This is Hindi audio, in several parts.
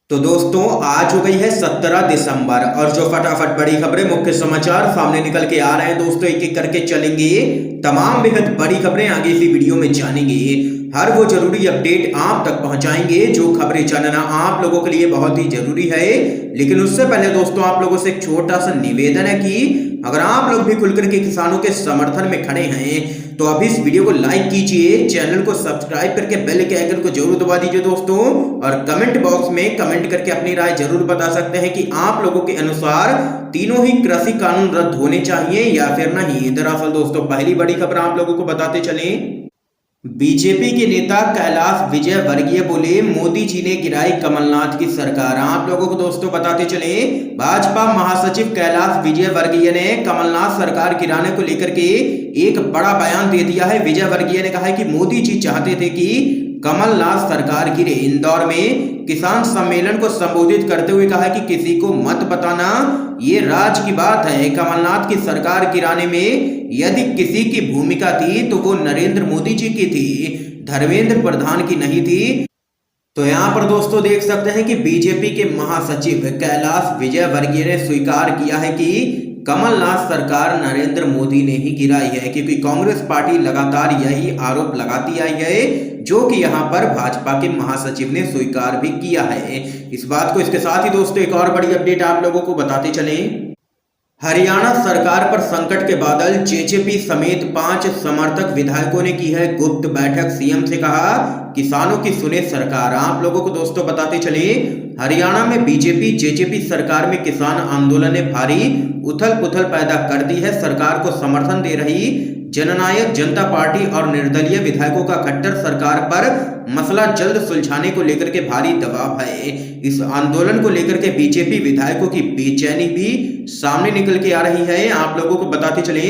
तो दोस्तों आज हो गई है 17 दिसंबर और जो फटाफट बड़ी खबरें मुख्य समाचार सामने निकल के आ रहे हैं दोस्तों, एक एक करके चलेंगे। तमाम बेहद बड़ी खबरें आगे इसी वीडियो में जानेंगे। हर वो जरूरी अपडेट आप तक पहुंचाएंगे जो खबरें जानना आप लोगों के लिए बहुत ही जरूरी है। लेकिन उससे पहले दोस्तों आप लोगों से एक छोटा सा निवेदन है कि अगर आप लोग भी खुलकर के किसानों के समर्थन में खड़े हैं तो अभी इस वीडियो को लाइक कीजिए, चैनल को सब्सक्राइब करके बेल के आइकन को जरूर दबा दीजिए दोस्तों। और कमेंट बॉक्स में कमेंट करके अपनी राय जरूर बता सकते हैं कि आप लोगों के अनुसार तीनों ही कृषि कानून रद्द होने चाहिए या फिर नहीं। दरअसल दोस्तों पहली बड़ी खबर आप लोगों को बताते चलें। बीजेपी के नेता कैलाश विजयवर्गीय बोले मोदी जी ने गिराई कमलनाथ की सरकार। आप लोगों को दोस्तों बताते चले, भाजपा महासचिव कैलाश विजयवर्गीय ने कमलनाथ सरकार गिराने को लेकर के एक बड़ा बयान दे दिया है। विजयवर्गीय ने कहा है कि मोदी जी चाहते थे कि कमलनाथ सरकार गिरे। इंदौर में किसान सम्मेलन को संबोधित करते हुए कहा कि किसी को मत बताना ये राज की बात है। कमलनाथ की सरकार गिराने में यदि किसी की भूमिका थी तो वो नरेंद्र मोदी जी की थी, धर्मेंद्र प्रधान की नहीं थी। तो यहाँ पर दोस्तों देख सकते हैं कि बीजेपी के महासचिव कैलाश विजयवर्गीय ने स्वीकार किया है कि कमलनाथ सरकार नरेंद्र मोदी ने ही गिराई है, क्योंकि कांग्रेस पार्टी लगातार यही आरोप लगाती आई है जो कि यहाँ पर भाजपा के महासचिव ने स्वीकार भी किया है इस बात को। इसके साथ ही दोस्तों एक और बड़ी अपडेट आप लोगों को बताते चलें। हरियाणा सरकार पर संकट के बादल, जेजेपी समेत 5 समर्थक विधायकों ने की है गुप्त बैठक। सीएम से कहा किसानों की सुने सरकार। आप लोगों को दोस्तों बताते चले, हरियाणा में बीजेपी जेजेपी सरकार में किसान आंदोलन ने भारी उथल पुथल पैदा कर दी है। सरकार को समर्थन दे रही जननायक जनता पार्टी और निर्दलीय विधायकों का खट्टर सरकार पर मसला जल्द सुलझाने को लेकर के भारी दबाव है। इस आंदोलन को लेकर के बीजेपी विधायकों की बेचैनी भी सामने निकल के आ रही है। आप लोगों को बताते चले,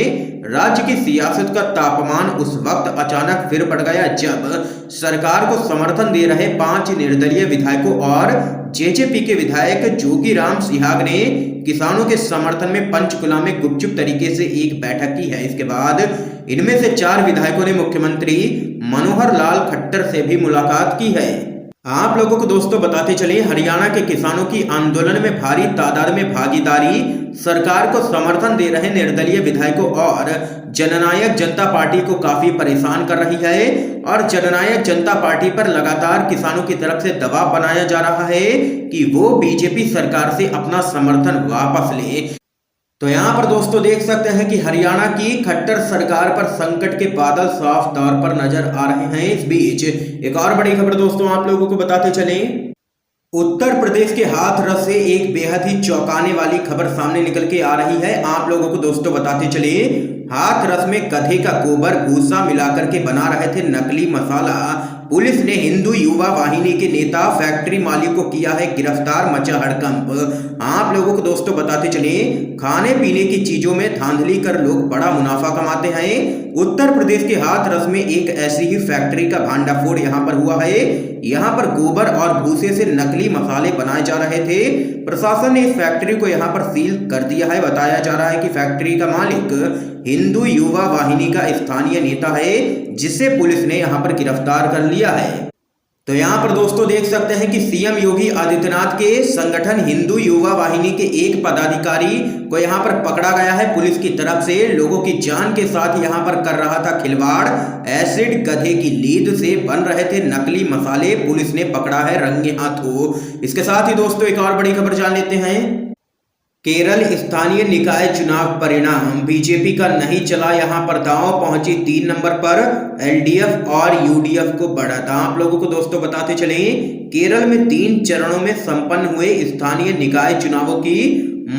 राज्य की सियासत का तापमान उस वक्त अचानक फिर बढ़ गया जब सरकार को समर्थन दे रहे 5 निर्दलीय विधायकों और जेजेपी के विधायक जोगीराम सिहाग ने किसानों के समर्थन में पंचकुला में गुपचुप तरीके से एक बैठक की है। इसके बाद इनमें से 4 विधायकों ने मुख्यमंत्री मनोहर लाल खट्टर से भी मुलाकात की है। आप लोगों को दोस्तों बताते चले, हरियाणा के किसानों की आंदोलन में भारी तादाद में भागीदारी सरकार को समर्थन दे रहे निर्दलीय विधायकों और जननायक जनता पार्टी को काफी परेशान कर रही है। और जननायक जनता पार्टी पर लगातार किसानों की तरफ से दबाव बनाया जा रहा है कि वो बीजेपी सरकार से अपना समर्थन वापस ले। तो यहाँ पर दोस्तों देख सकते हैं कि हरियाणा की खट्टर सरकार पर संकट के बादल साफ तौर पर नजर आ रहे हैं। इस बीच एक और बड़ी खबर दोस्तों आप लोगों को बताते चलें। उत्तर प्रदेश के हाथरस से एक बेहद ही चौंकाने वाली खबर सामने निकल के आ रही है। आप लोगों को दोस्तों बताते चले, हाथरस में गधे का गोबर भूसा मिलाकर के बना रहे थे नकली मसाला। पुलिस ने हिंदू युवा वाहिनी के नेता फैक्ट्री मालिक को किया है गिरफ्तार, मचा हड़कंप। आप लोगों को दोस्तों बताते चले, खाने पीने की चीजों में धांधली कर लोग बड़ा मुनाफा कमाते हैं। उत्तर प्रदेश के हाथरस में एक ऐसी ही फैक्ट्री का भांडाफोड़ यहाँ पर हुआ है। यहाँ पर गोबर और भूसे से नकली मसाले बनाए जा रहे थे। प्रशासन ने इस फैक्ट्री को यहाँ पर सील कर दिया है। बताया जा रहा है कि फैक्ट्री का मालिक हिंदू युवा वाहिनी का स्थानीय नेता है, जिसे पुलिस ने यहाँ पर गिरफ्तार कर लिया है। तो यहाँ पर दोस्तों देख सकते हैं कि सीएम योगी आदित्यनाथ के संगठन हिंदू युवा वाहिनी के एक पदाधिकारी को यहाँ पर पकड़ा गया है। पुलिस की तरफ से लोगों की जान के साथ यहाँ पर कर रहा था खिलवाड़। एसिड गधे की लीद से बन रहे थे नकली मसाले, पुलिस ने पकड़ा है रंगे हाथों। इसके साथ ही दोस्तों एक और बड़ी खबर जान लेते हैं। केरल स्थानीय निकाय चुनाव परिणाम, बीजेपी का नहीं चला यहाँ पर दांव, पहुंची 3 नंबर पर, एलडीएफ और यूडीएफ को बढ़त। आप लोगों को दोस्तों बताते चले, केरल में 3 चरणों में संपन्न हुए स्थानीय निकाय चुनावों की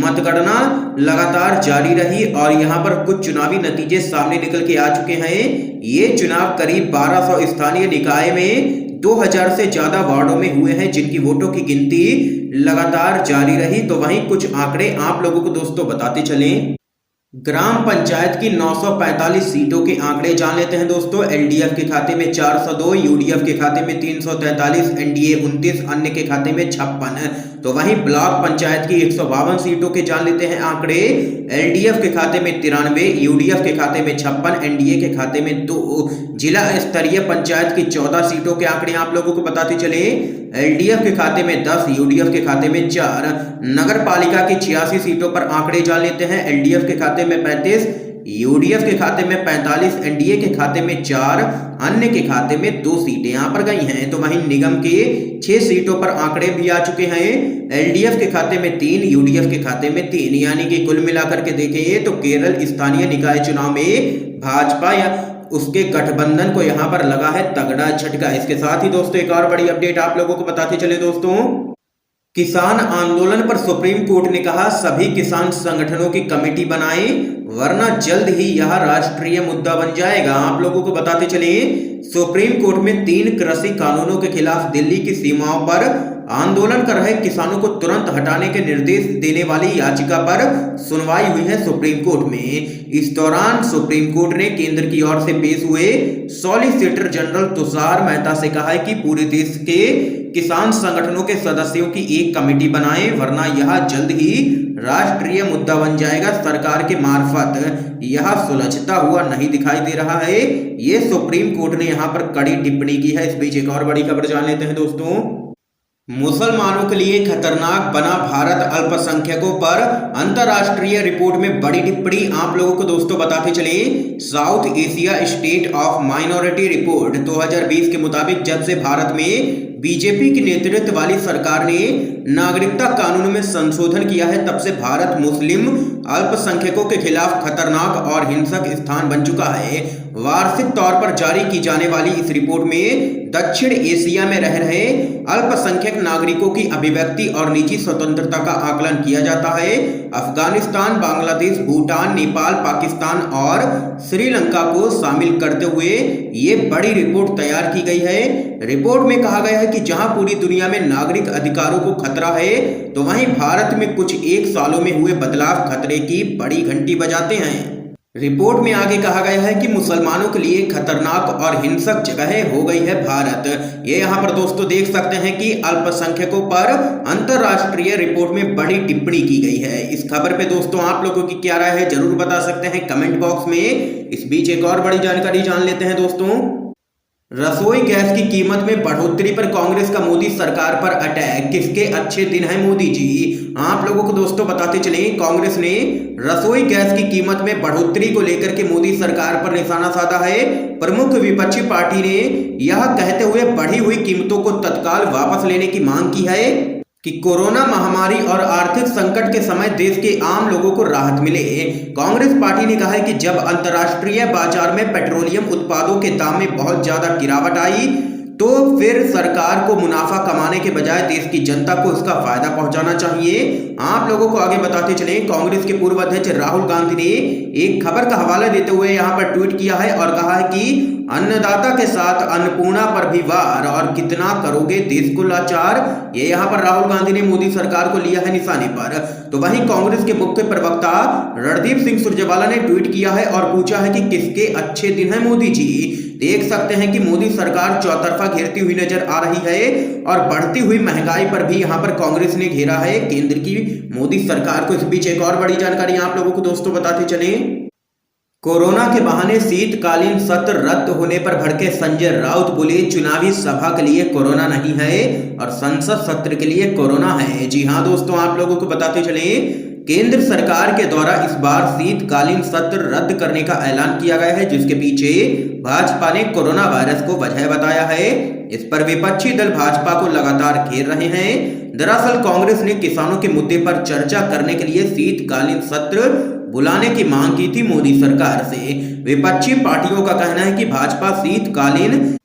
मतगणना लगातार जारी रही और यहाँ पर कुछ चुनावी नतीजे सामने निकल के आ चुके हैं। ये चुनाव करीब 1200 स्थानीय निकाय में 2000 से ज्यादा वार्डों में हुए हैं, जिनकी वोटों की गिनती लगातार जारी रही। तो वहीं कुछ आंकड़े आप लोगों को दोस्तों बताते चलें। ग्राम पंचायत की 945 सीटों के आंकड़े जान लेते हैं दोस्तों। एलडीएफ के खाते में 402, यूडीएफ के खाते में 343, एनडीए 29, अन्य के खाते में 56। तो वहीं ब्लॉक पंचायत की 152 सीटों के जान लेते हैं आंकड़े। एलडीएफ के खाते में 93, यूडीएफ के खाते में 56, एनडीए के खाते में 2। जिला स्तरीय पंचायत की 14 सीटों के आंकड़े आप लोगों को बताते चले। एलडीएफ के खाते में 10, यूडीएफ के खाते में 4। नगर पालिका की 86 सीटों पर आंकड़े जान लेते हैं। एलडीएफ के खाते में 35, यूडीएफ के खाते में 45, एनडीए के खाते में 4, अन्य के खाते में 2 सीटें यहां पर गई हैं। तो वहीं निगम के 6 सीटों पर आंकड़े भी आ चुके हैं। एलडीएफ के खाते में 3, यूडीएफ के खाते में 3, यानी कि कुल मिलाकर के देखें तो केरल स्थानीय निकाय चुनाव में भाजपा या उसके गठबंधन को यहां पर लगा है तगड़ा झटका। इसके साथ ही दोस्तों एक और बड़ी अपडेट आप लोगों को बताते चले दोस्तों, किसान आंदोलन पर सुप्रीम कोर्ट ने कहा सभी किसान संगठनों की कमेटी बनाएं वरना जल्द ही यह राष्ट्रीय मुद्दा बन जाएगा। आप लोगों को बताते चले सुप्रीम कोर्ट में 3 कृषि कानूनों के खिलाफ दिल्ली की सीमाओं पर आंदोलन कर रहे किसानों को तुरंत हटाने के निर्देश देने वाली याचिका पर सुनवाई हुई है सुप्रीम कोर्ट में। इस दौरान सुप्रीम कोर्ट ने केंद्र की ओर से पेश हुए सॉलिसिटर जनरल तुषार मेहता से कहा है कि पूरे देश के किसान संगठनों के सदस्यों की एक कमेटी बनाएं वरना यह जल्द ही राष्ट्रीय मुद्दा बन जाएगा। सरकार के मार्फत यह सुलझता हुआ नहीं दिखाई दे रहा है, ये सुप्रीम कोर्ट ने यहां पर कड़ी टिप्पणी की है। इस बीच एक और बड़ी खबर जान लेते हैं दोस्तों, मुसलमानों के लिए खतरनाक बना भारत, अल्पसंख्यकों पर अंतरराष्ट्रीय रिपोर्ट में बड़ी टिप्पणी आप लोगों को दोस्तों बताते चले। South Asia state of minority report 2020 के मुताबिक जब से भारत में बीजेपी की नेतृत्व वाली सरकार ने नागरिकता कानून में संशोधन किया है तब से भारत मुस्लिम अल्पसंख्यकों के खिलाफ खतरनाक और हिंसक स्थान बन चुका है। वार्षिक तौर पर जारी की जाने वाली इस रिपोर्ट में दक्षिण एशिया में रह रहे अल्पसंख्यक नागरिकों की अभिव्यक्ति और निजी स्वतंत्रता का आकलन किया जाता है। अफगानिस्तान, बांग्लादेश, भूटान, नेपाल, पाकिस्तान और श्रीलंका को शामिल करते हुए ये बड़ी रिपोर्ट तैयार की गई है। रिपोर्ट में कहा गया है कि जहां पूरी दुनिया में नागरिक अधिकारों को खतरा है तो वहीं भारत में कुछ 1 सालों में हुए बदलाव खतरे की बड़ी घंटी बजाते हैं। रिपोर्ट में आगे कहा गया है कि मुसलमानों के लिए खतरनाक और हिंसक जगह हो गई है भारत। ये यहाँ पर दोस्तों देख सकते हैं कि अल्पसंख्यकों पर अंतरराष्ट्रीय रिपोर्ट में बड़ी टिप्पणी की गई है। इस खबर पे दोस्तों आप लोगों की क्या राय है जरूर बता सकते हैं कमेंट बॉक्स में। इस बीच एक और बड़ी जानकारी जान लेते हैं दोस्तों, रसोई गैस की कीमत में बढ़ोतरी पर कांग्रेस का मोदी सरकार पर अटैक, किसके अच्छे दिन हैं मोदी जी। आप लोगों को दोस्तों बताते चले कांग्रेस ने रसोई गैस की कीमत में बढ़ोतरी को लेकर के मोदी सरकार पर निशाना साधा है। प्रमुख विपक्षी पार्टी ने यह कहते हुए बढ़ी हुई कीमतों को तत्काल वापस लेने की मांग की है कि कोरोना महामारी और आर्थिक संकट के समय देश के आम लोगों को राहत मिले। कांग्रेस पार्टी ने कहा है कि जब अंतर्राष्ट्रीय बाजार में पेट्रोलियम उत्पादों के दाम में बहुत ज्यादा गिरावट आई तो फिर सरकार को मुनाफा कमाने के बजाय देश की जनता को इसका फायदा पहुंचाना चाहिए। आप लोगों को आगे बताते चले कांग्रेस के पूर्व अध्यक्ष राहुल गांधी ने एक खबर का हवाला देते हुए यहां पर ट्वीट किया है और कहा है कि अन्नदाता के साथ अन्नपूर्णा पर भी वार और कितना करोगे देश को लाचार। ये यहाँ पर राहुल गांधी ने मोदी सरकार को लिया है निशाने पर। तो वहीं कांग्रेस के मुख्य प्रवक्ता रणदीप सिंह सुरजेवाला ने ट्वीट किया है और पूछा है कि किसके अच्छे दिन है मोदी जी। देख सकते हैं कि मोदी सरकार चौतरफा घेरती हुई नजर आ रही है और बढ़ती हुई महंगाई पर भी यहाँ पर कांग्रेस ने घेरा है केंद्र की मोदी सरकार को। इस बीच एक और बड़ी जानकारी आप लोगों को दोस्तों बताते चले, कोरोना के बहाने शीतकालीन सत्र रद्द होने पर भड़के संजय राउत बोले चुनावी सभा के लिए कोरोना नहीं है और संसद सत्र के लिए कोरोना है। जी हां दोस्तों आप लोगों को बताते चले केंद्र सरकार के द्वारा इस बार शीतकालीन सत्र रद्द करने का ऐलान किया गया है जिसके पीछे भाजपा ने कोरोना वायरस को वजह बताया है। इस पर विपक्षी दल भाजपा को लगातार घेर रहे हैं। दरअसल कांग्रेस ने किसानों के मुद्दे पर चर्चा करने के लिए शीतकालीन सत्र बुलाने की मांग की थी मोदी सरकार से। विपक्षी पार्टियों का कहना है कि भाजपा शीतकालीन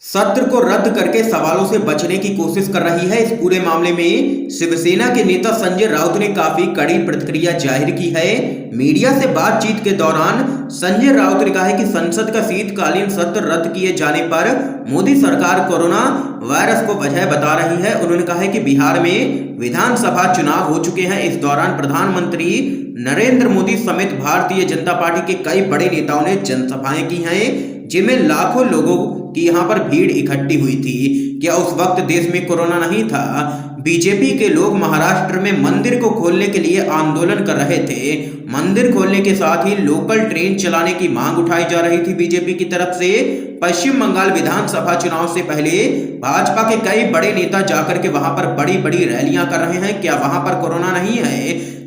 सत्र को रद्द करके सवालों से बचने की कोशिश कर रही है। इस पूरे मामले में शिवसेना के नेता संजय राउत ने काफी कड़ी प्रतिक्रिया जाहिर की है। मीडिया से बातचीत के दौरान संजय राउत ने कहा है कि संसद का शीतकालीन सत्र रद्द किए जाने पर मोदी सरकार कोरोना वायरस को वजह बता रही है। उन्होंने कहा है कि बिहार में विधानसभा चुनाव हो चुके हैं। इस दौरान प्रधानमंत्री नरेंद्र मोदी समेत भारतीय जनता पार्टी के कई बड़े नेताओं ने जनसभाएं की हैं जिनमें लाखों लोगों की यहां पर भीड़ इकट्ठी हुई थी। क्या उस वक्त देश में कोरोना नहीं था? बीजेपी के लोग महाराष्ट्र में मंदिर को खोलने के लिए आंदोलन कर रहे थे। मंदिर खोलने के साथ ही लोकल ट्रेन चलाने की मांग उठाई जा रही थी बीजेपी की तरफ से। पश्चिम बंगाल विधानसभा चुनाव से पहले भाजपा के कई बड़े नेता जाकर के वहां पर बड़ी बड़ी रैलियां कर रहे हैं। क्या वहां पर कोरोना नहीं है?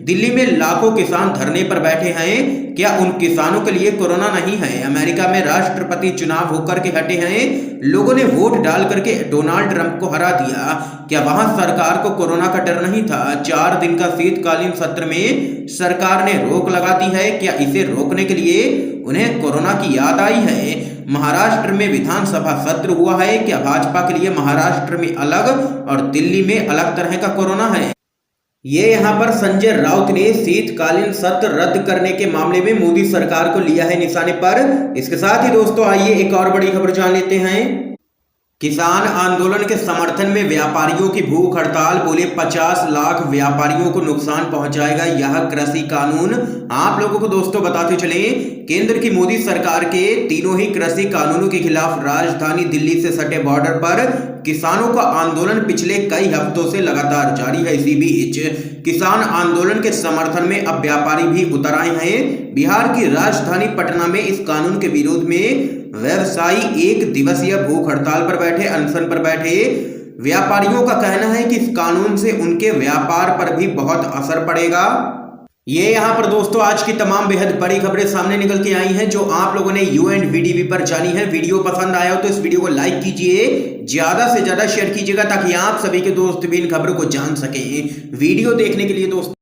दिल्ली में लाखों किसान धरने पर बैठे हैं, क्या उन किसानों के लिए कोरोना नहीं है? अमेरिका में राष्ट्रपति चुनाव होकर के हटे हैं, लोगों ने वोट डाल करके डोनाल्ड ट्रंप को हरा दिया, क्या वहां सरकार को कोरोना का डर नहीं था? 4 दिन का शीतकालीन सत्र में सरकार ने रोक लगा दी है, क्या इसे रोकने के लिए उन्हें कोरोना की याद आई है? महाराष्ट्र में विधानसभा सत्र हुआ है, क्या भाजपा के लिए महाराष्ट्र में अलग और दिल्ली में अलग तरह का कोरोना है? ये यहाँ पर संजय राउत ने शीतकालीन सत्र रद्द करने के मामले में मोदी सरकार को लिया है निशाने पर। इसके साथ ही दोस्तों आइए एक और बड़ी खबर जान लेते हैं। किसान आंदोलन के समर्थन में व्यापारियों की भूख हड़ताल, बोले 50 लाख व्यापारियों को नुकसान पहुंचाएगा यह कृषि कानून। आप लोगों को दोस्तों बताते चले, केंद्र की मोदी सरकार के तीनों ही कृषि कानूनों के खिलाफ राजधानी दिल्ली से सटे बॉर्डर पर किसानों का आंदोलन पिछले कई हफ्तों से लगातार जारी है। इसी बीच किसान आंदोलन के समर्थन में अब व्यापारी भी उतर आए हैं। बिहार की राजधानी पटना में इस कानून के विरोध में व्यवसायी 1 दिवसीय भूख हड़ताल पर बैठे, अनशन पर बैठे। व्यापारियों का कहना है कि इस कानून से उनके व्यापार पर भी बहुत असर पड़ेगा। ये यहाँ पर दोस्तों आज की तमाम बेहद बड़ी खबरें सामने निकल के आई हैं जो आप लोगों ने UNVDB पर जानी है। वीडियो पसंद आया हो तो इस वीडियो को लाइक कीजिए, ज्यादा से ज्यादा शेयर कीजिएगा ताकि आप सभी के दोस्त भी इन खबरों को जान सकें। वीडियो देखने के लिए दोस्तों